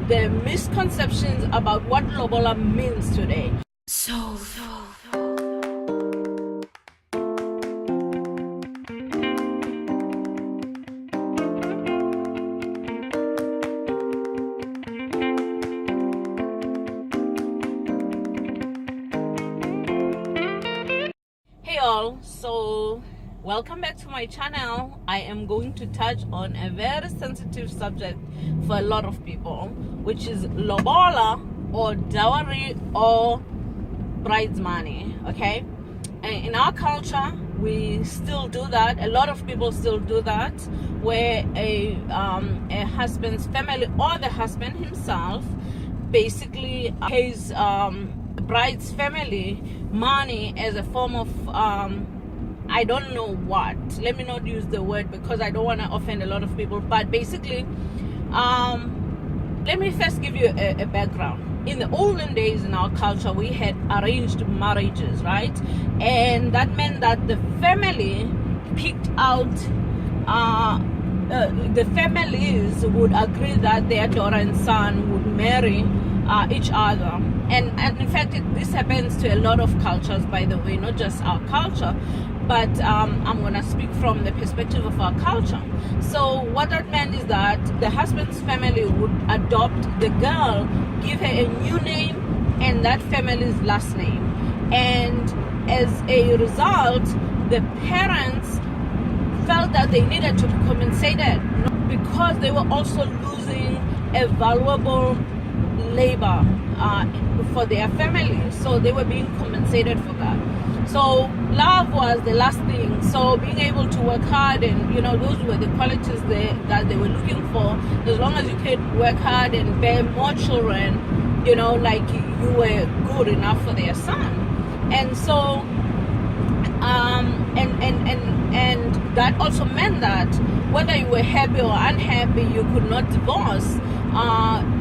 the misconceptions about what Lobola means today. Hey all, so welcome back to my channel. I am going to touch on a very sensitive subject for a lot of people, which is Lobola or dowry or bride's money. Okay, and in our culture we still do that. A lot of people still do that, where a husband's family or the husband himself basically pays bride's family money as a form of I don't know what. Let me not use the word because I don't want to offend a lot of people, but basically let me first give you a background. In the olden days in our culture, we had arranged marriages, right? And that meant that the family picked out the families would agree that their daughter and son would marry each other. And in fact, this happens to a lot of cultures, by the way, not just our culture, but I'm going to speak from the perspective of our culture. So what that meant is that the husband's family would adopt the girl, give her a new name and that family's last name. And as a result, the parents felt that they needed to be compensated because they were also losing a valuable labor for their family, so they were being compensated for that. So love was the last thing. So being able to work hard, and those were the qualities that they were looking for. As long as you could work hard and bear more children, like you were good enough for their son. And so and that also meant that whether you were happy or unhappy, you could not divorce.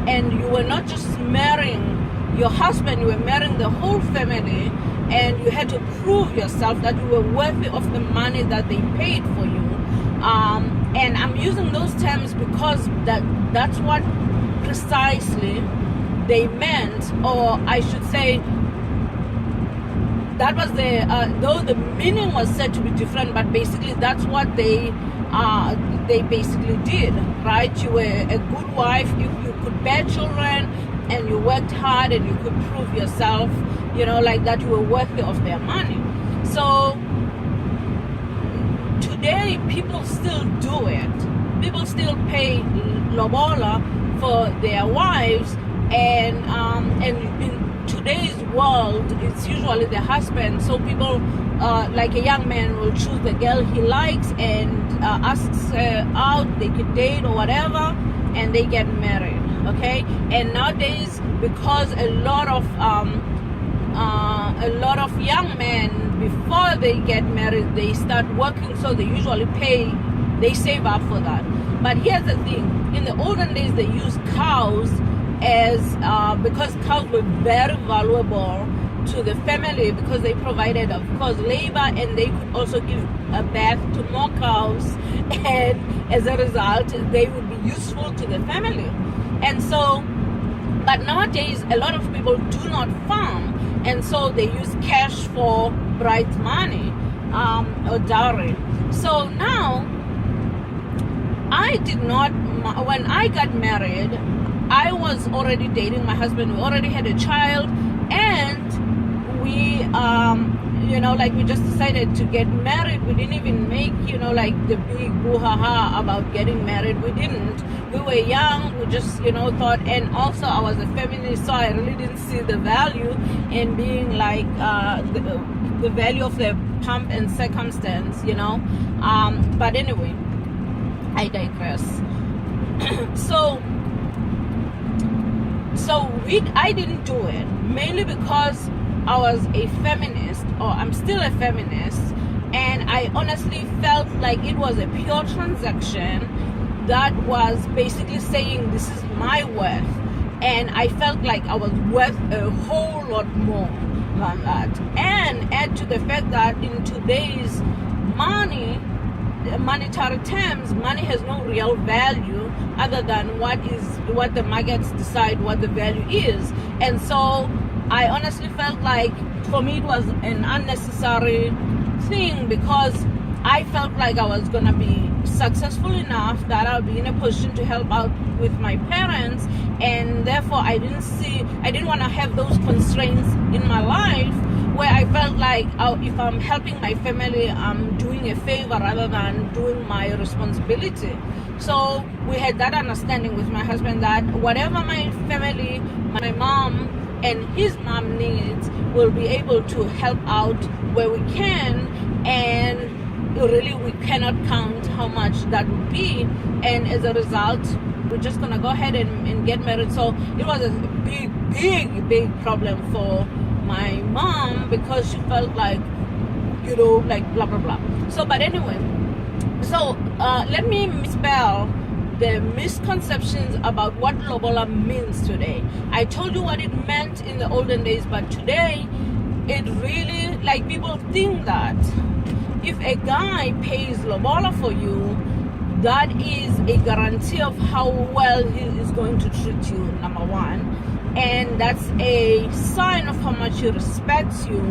And you were not just marrying your husband, you were marrying the whole family, and you had to prove yourself that you were worthy of the money that they paid for you. And I'm using those terms because that's what precisely they meant, or I should say, that was though the meaning was said to be different, but basically that's what they basically did, right? You were a good wife if you could bear children and you worked hard and you could prove yourself, like that you were worthy of their money. So today people still do it. People still pay Lobola for their wives, and in today's world it's usually the husband. So people like a young man will choose the girl he likes and asks her out, they could date or whatever, and they get married. Okay, and nowadays, because a lot of young men, before they get married, they start working, so they usually they save up for that. But here's the thing: in the olden days, they used cows as because cows were very valuable to the family because they provided, of course, labor, and they could also give a birth to more cows, and as a result, they would be useful to the family. And so, but nowadays, a lot of people do not farm, and so they use cash for bride's money or dowry. So now, when I got married, I was already dating my husband. We already had a child, and we we just decided to get married. We didn't even make the big boo-ha-ha about getting married. We didn't. We were young. We just thought, and also I was a feminist, so I really didn't see the value in being like the value of the pump and circumstance, but anyway, I digress. I didn't do it mainly because I was a feminist, or I'm still a feminist, and I honestly felt like it was a pure transaction that was basically saying this is my worth, and I felt like I was worth a whole lot more than that. And add to the fact that in today's money, monetary terms, money has no real value other than what the markets decide what the value is. And so I honestly felt like for me it was an unnecessary thing, because I felt like I was gonna be successful enough that I'll be in a position to help out with my parents, and therefore I didn't want to have those constraints in my life where I felt like, oh, if I'm helping my family, I'm doing a favor rather than doing my responsibility. So we had that understanding with my husband that whatever my family, my mom and his mom needs, we'll be able to help out where we can, and really we cannot count how much that would be. And as a result, we're just gonna go ahead and get married. So it was a big problem for my mom, because she felt like, like blah blah blah. So but anyway, so let me spell the misconceptions about what Lobola means today. I told you what it meant in the olden days, but today it really, like, people think that if a guy pays Lobola for you, that is a guarantee of how well he is going to treat you, number one. And that's a sign of how much he respects you,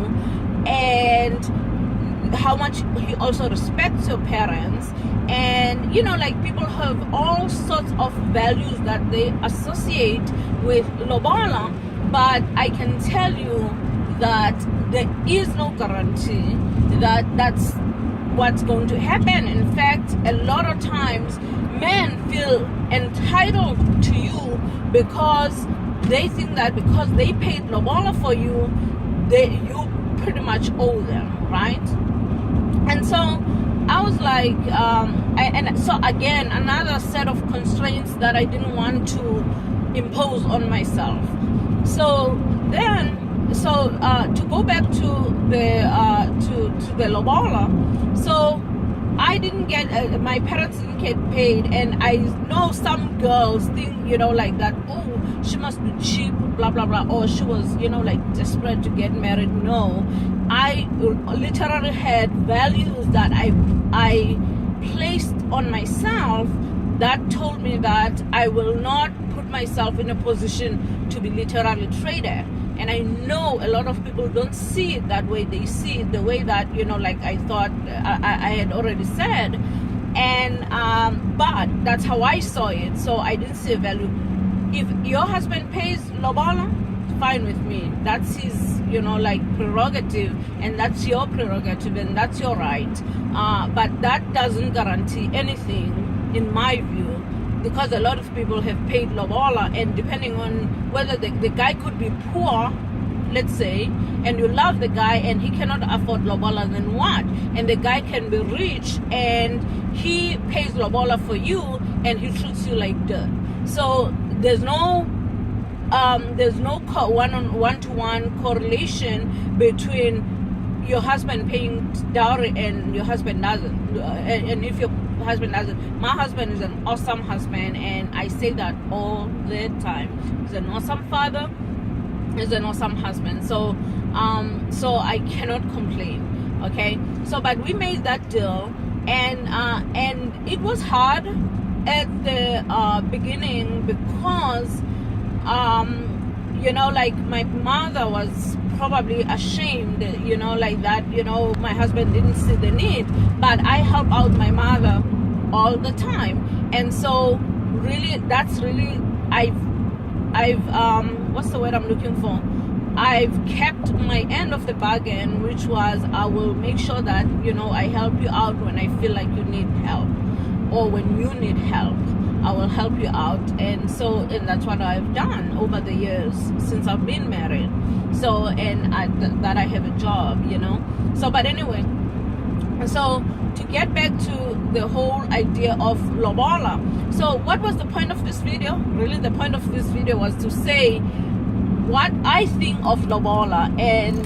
and how much he also respects your parents. And like, people have all sorts of values that they associate with Lobola, but I can tell you that there is no guarantee that that's what's going to happen. In fact, a lot of times men feel entitled to you because they think that because they paid Lobola for you, you pretty much owe them, right? And so I was like, and so again, another set of constraints that I didn't want to impose on myself. So then, to go back to the Lobola, so I didn't get, my parents didn't get paid, and I know some girls think, like that, oh, she must be cheap, blah blah blah, or she was, like desperate to get married. No, I literally had values that I placed on myself that told me that I will not put myself in a position to be literally traded. And I know a lot of people don't see it that way. They see it the way that, like I thought I had already said. And but that's how I saw it. So I didn't see a value. If your husband pays Lobola, fine with me. That's his, like, prerogative, and that's your prerogative, and that's your right. But that doesn't guarantee anything, in my view, because a lot of people have paid Lobola, and depending on whether the guy could be poor, let's say, and you love the guy and he cannot afford Lobola, then what? And the guy can be rich and he pays Lobola for you and he treats you like dirt. So there's no one-to-one correlation between your husband paying dowry and your husband doesn't, and if your husband doesn't. My husband is an awesome husband, and I say that all the time. He's an awesome father, he's an awesome husband. So so I cannot complain. Okay, so but we made that deal, and it was hard at the beginning, because like, my mother was probably ashamed, like that, my husband didn't see the need, but I help out my mother all the time. And so really, that's really, I've what's the word I'm looking for? I've kept my end of the bargain, which was, I will make sure that, I help you out when I feel like you need help, or when you need help, I will help you out. And that's what I've done over the years since I've been married. So, and that I have a job, So, but anyway, so to get back to the whole idea of Lobola. So what was the point of this video? Really, the point of this video was to say what I think of Lobola, and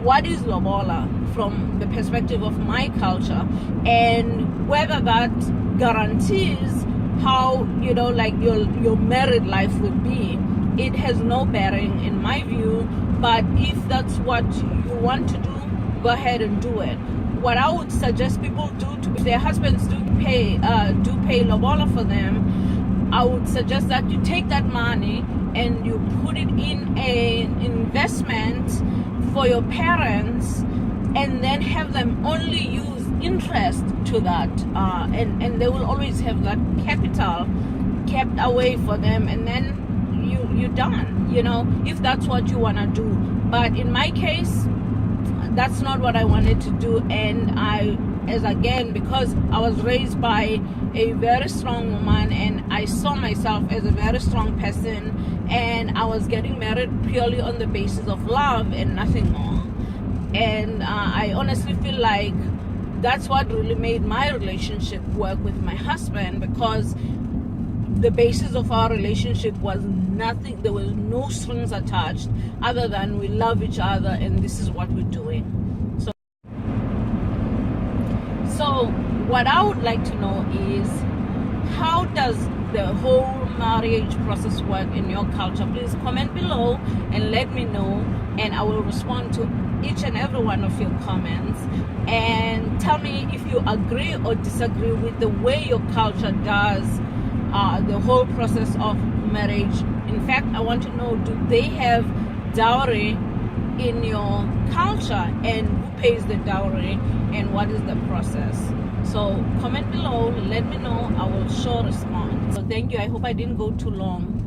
what is Lobola from the perspective of my culture, and whether that guarantees how, like, your married life would be. It has no bearing in my view, but if that's what you want to do, go ahead and do it. what I would suggest people do, if their husbands do pay Lobola for them, I would suggest that you take that money and you put it in an investment for your parents, and then have them only use interest to that, and they will always have that capital kept away for them, and then you're done, you know, if that's what you want to do. But in my case, that's not what I wanted to do. And because I was raised by a very strong woman, and I saw myself as a very strong person, and I was getting married purely on the basis of love and nothing more. And I honestly feel like that's what really made my relationship work with my husband, because the basis of our relationship was nothing. There was no strings attached other than we love each other and this is what we're doing. So what I would like to know is, how does the whole marriage process work in your culture? Please comment below and let me know, and I will respond to each and every one of your comments, and tell me if you agree or disagree with the way your culture does the whole process of marriage. In fact, I want to know, do they have dowry in your culture, and who pays the dowry, and what is the process? So comment below, let me know. I will sure respond. So thank you. I hope I didn't go too long.